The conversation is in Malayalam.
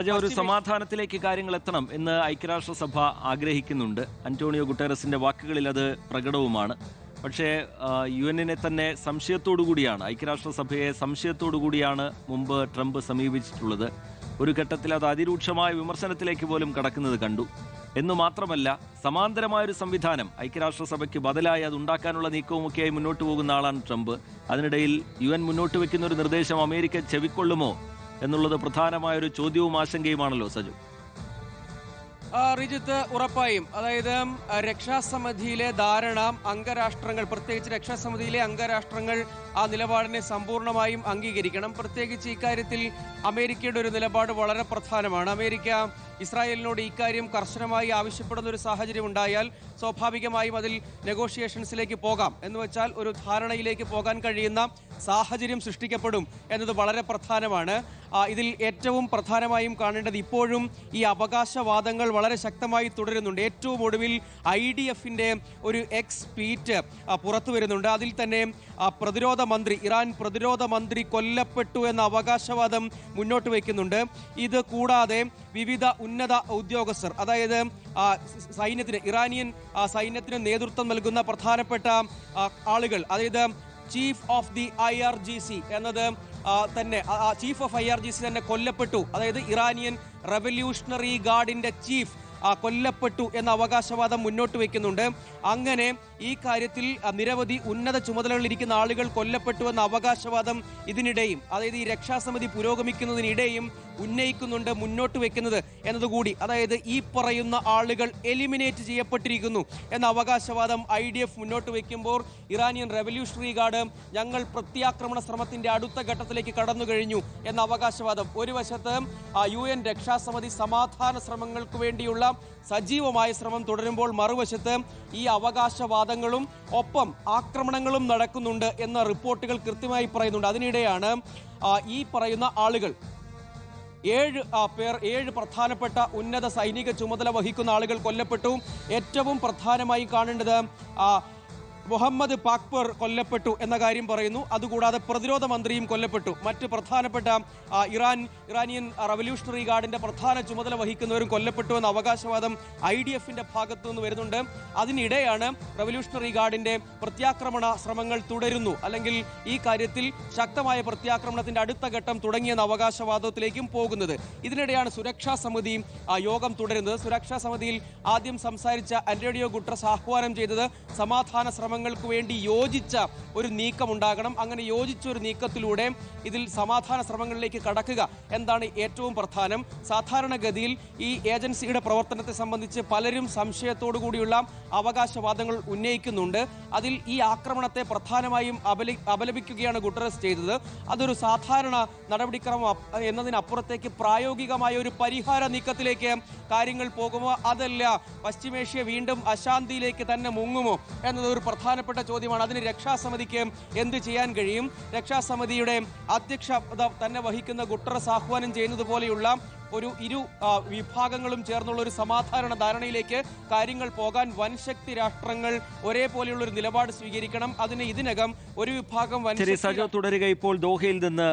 ഒരു സമാധാനത്തിലേക്ക് കാര്യങ്ങൾ എത്തണം എന്ന് ഐക്യരാഷ്ട്രസഭ ആഗ്രഹിക്കുന്നുണ്ട്. അന്റോണിയോ ഗുട്ടേറസിന്റെ വാക്കുകളിൽ അത് പ്രകടവുമാണ്. പക്ഷേ UN തന്നെ സംശയത്തോടുകൂടിയാണ്, ഐക്യരാഷ്ട്രസഭയെ സംശയത്തോടുകൂടിയാണ് മുമ്പ് ട്രംപ് സമീപിച്ചിട്ടുള്ളത്. ഒരു ഘട്ടത്തിൽ അത് അതിരൂക്ഷമായ വിമർശനത്തിലേക്ക് പോലും കടക്കുന്നത് കണ്ടു. എന്നു മാത്രമല്ല, സമാന്തരമായൊരു സംവിധാനം ഐക്യരാഷ്ട്രസഭയ്ക്ക് ബദലായി അത് ഉണ്ടാക്കാനുള്ള നീക്കവുമൊക്കെയായി മുന്നോട്ട് പോകുന്ന ആളാണ് ട്രംപ്. അതിനിടയിൽ UN മുന്നോട്ട് വയ്ക്കുന്ന ഒരു നിർദ്ദേശം അമേരിക്ക ചെവിക്കൊള്ളുമോ എന്നുള്ളത് പ്രധാനമായൊരു ചോദ്യവും ആശങ്കയുമാണല്ലോ സജു. റിജിത്ത്, ഉറപ്പായും അതായത് രക്ഷാസമിതിയിലെ ധാരണ അംഗരാഷ്ട്രങ്ങൾ, പ്രത്യേകിച്ച് രക്ഷാസമിതിയിലെ അംഗരാഷ്ട്രങ്ങൾ ആ നിലപാടിനെ സമ്പൂർണ്ണമായും അംഗീകരിക്കണം. പ്രത്യേകിച്ച് ഇക്കാര്യത്തിൽ അമേരിക്കയുടെ ഒരു നിലപാട് വളരെ പ്രധാനമാണ്. അമേരിക്ക ഇസ്രായേലിനോട് ഇക്കാര്യം കർശനമായി ആവശ്യപ്പെടുന്ന ഒരു സാഹചര്യം ഉണ്ടായാൽ സ്വാഭാവികമായും അതിൽ നെഗോഷിയേഷൻസിലേക്ക് പോകാം. എന്ന് വെച്ചാൽ ഒരു ധാരണയിലേക്ക് പോകാൻ കഴിയുന്ന സാഹചര്യം സൃഷ്ടിക്കപ്പെടും എന്നത് വളരെ പ്രധാനമാണ്. ഇതിൽ ഏറ്റവും പ്രധാനമായും കാണേണ്ടത് ഇപ്പോഴും ഈ അവകാശവാദങ്ങൾ വളരെ ശക്തമായി തുടരുന്നുണ്ട്. ഏറ്റവും ഒടുവിൽ IDF-ന്റെ ഒരു ട്വീറ്റ് പുറത്തു വരുന്നുണ്ട്. അതിൽ തന്നെ ഇറാൻ പ്രതിരോധ മന്ത്രി കൊല്ലപ്പെട്ടു എന്ന അവകാശവാദം മുന്നോട്ട് വയ്ക്കുന്നുണ്ട്. ഇത് കൂടാതെ വിവിധ ഉന്നത ഉദ്യോഗസ്ഥർ, അതായത് സൈന്യത്തിന്, ഇറാനിയൻ സൈന്യത്തിന് നേതൃത്വം നൽകുന്ന പ്രധാനപ്പെട്ട ആളുകൾ, അതായത് ചീഫ് ഓഫ് ദി IRGC എന്നത് തന്നെ, ചീഫ് ഓഫ് IRGC തന്നെ കൊല്ലപ്പെട്ടു. അതായത് ഇറാനിയൻ റവല്യൂഷണറി ഗാർഡിന്റെ ചീഫ് കൊല്ലപ്പെട്ടു എന്ന അവകാശവാദം മുന്നോട്ട് വയ്ക്കുന്നുണ്ട്. അങ്ങനെ ഈ കാര്യത്തിൽ നിരവധി ഉന്നത ചുമതലകളിലിരിക്കുന്ന ആളുകൾ കൊല്ലപ്പെട്ടു എന്ന അവകാശവാദം ഇതിനിടെയും, അതായത് ഈ രക്ഷാസമിതി പുരോഗമിക്കുന്നതിനിടെയും ഉന്നയിക്കുന്നുണ്ട്, മുന്നോട്ട് വെക്കുന്നത് എന്നതുകൂടി. അതായത് ഈ പറയുന്ന ആളുകൾ എലിമിനേറ്റ് ചെയ്യപ്പെട്ടിരിക്കുന്നു എന്ന അവകാശവാദം IDF മുന്നോട്ട് വയ്ക്കുമ്പോൾ ഇറാനിയൻ റവല്യൂഷണറി ഗാർഡ് ഞങ്ങൾ പ്രത്യാക്രമണ ശ്രമത്തിന്റെ അടുത്ത ഘട്ടത്തിലേക്ക് കടന്നു കഴിഞ്ഞു എന്ന അവകാശവാദം. ഒരു വശത്ത് UN രക്ഷാസമിതി സമാധാന ശ്രമങ്ങൾക്ക് വേണ്ടിയുള്ള സജീവമായ ശ്രമം തുടരുമ്പോൾ, മറുവശത്ത് ഈ അവകാശവാദങ്ങളും ഒപ്പം ആക്രമണങ്ങളും നടക്കുന്നുണ്ട് എന്ന റിപ്പോർട്ടുകൾ കൃത്യമായി പറയുന്നുണ്ട്. അതിനിടെയാണ് ഈ പറയുന്ന ആളുകൾ, 7 പ്രധാനപ്പെട്ട ഉന്നത സൈനിക ചുമതല വഹിക്കുന്ന ആളുകൾ കൊല്ലപ്പെട്ടു. ഏറ്റവും പ്രധാനമായി കാണേണ്ടത് മുഹമ്മദ് പാക്പർ കൊല്ലപ്പെട്ടു എന്ന കാര്യം പറയുന്നു. അതുകൂടാതെ പ്രതിരോധ മന്ത്രിയും കൊല്ലപ്പെട്ടു. മറ്റ് പ്രധാനപ്പെട്ട ഇറാനിയൻ റവല്യൂഷണറി ഗാർഡിന്റെ പ്രധാന ചുമതല വഹിക്കുന്നവരും കൊല്ലപ്പെട്ടു എന്ന അവകാശവാദം IDF-ന്റെ ഭാഗത്തു നിന്ന് വരുന്നുണ്ട്. അതിനിടെയാണ് റവല്യൂഷണറി ഗാർഡിന്റെ പ്രത്യാക്രമണ ശ്രമങ്ങൾ തുടരുന്നു, അല്ലെങ്കിൽ ഈ കാര്യത്തിൽ ശക്തമായ പ്രത്യാക്രമണത്തിന്റെ അടുത്ത ഘട്ടം തുടങ്ങിയെന്ന അവകാശവാദത്തിലേക്കും പോകുന്നത്. ഇതിനിടെയാണ് സുരക്ഷാ സമിതി യോഗം തുടരുന്നത്. സുരക്ഷാ സമിതിയിൽ ആദ്യം സംസാരിച്ച അന്റോണിയോ ഗുട്ടറസ് ആഹ്വാനം ചെയ്തത് സമാധാന ശ്രമങ്ങൾക്ക് വേണ്ടി യോജിച്ച ഒരു നീക്കം ഉണ്ടാകണം. അങ്ങനെ യോജിച്ച ഒരു നീക്കത്തിലൂടെ ഇതിൽ സമാധാന ശ്രമങ്ങളിലേക്ക് കടക്കുക എന്താണ് ഏറ്റവും പ്രധാനം. സാധാരണഗതിയിൽ ഈ ഏജൻസിയുടെ പ്രവർത്തനത്തെ സംബന്ധിച്ച് പലരും സംശയത്തോടു കൂടിയുള്ള അവകാശവാദങ്ങൾ ഉന്നയിക്കുന്നുണ്ട്. അതിൽ ഈ ആക്രമണത്തെ പ്രധാനമായും അപലപിക്കുകയാണ് ഗുട്ടറസ് ചെയ്തത്. അതൊരു സാധാരണ നടപടിക്രമം എന്നതിനപ്പുറത്തേക്ക് പ്രായോഗികമായ ഒരു പരിഹാര നീക്കത്തിലേക്ക് കാര്യങ്ങൾ പോകുമോ, അതല്ല പശ്ചിമേഷ്യ വീണ്ടും അശാന്തിയിലേക്ക് തന്നെ മുങ്ങുമോ എന്നത് ഒരു പ്രധാനപ്പെട്ട ചോദ്യമാണ്. അതിന് രക്ഷാസമിതിക്ക് എന്ത് ചെയ്യാൻ കഴിയും? രക്ഷാസമിതിയുടെ അധ്യക്ഷത തന്നെ വഹിക്കുന്ന ഗുട്ടറസ് ആഹ്വാനം ചെയ്യുന്നത് പോലെയുള്ള ഇരു വിഭാഗങ്ങളും ചേർന്നുള്ള ഒരു സമാധാന ധാരണയിലേക്ക് കാര്യങ്ങൾ പോകാൻ വൻശക്തി രാഷ്ട്രങ്ങൾ ഒരേപോലെയുള്ള ഒരു നിലപാട് സ്വീകരിക്കണം. അതിന് ഇതിനകം ഒരു വിഭാഗം തുടരുക. ഇപ്പോൾ ദോഹയിൽ നിന്ന്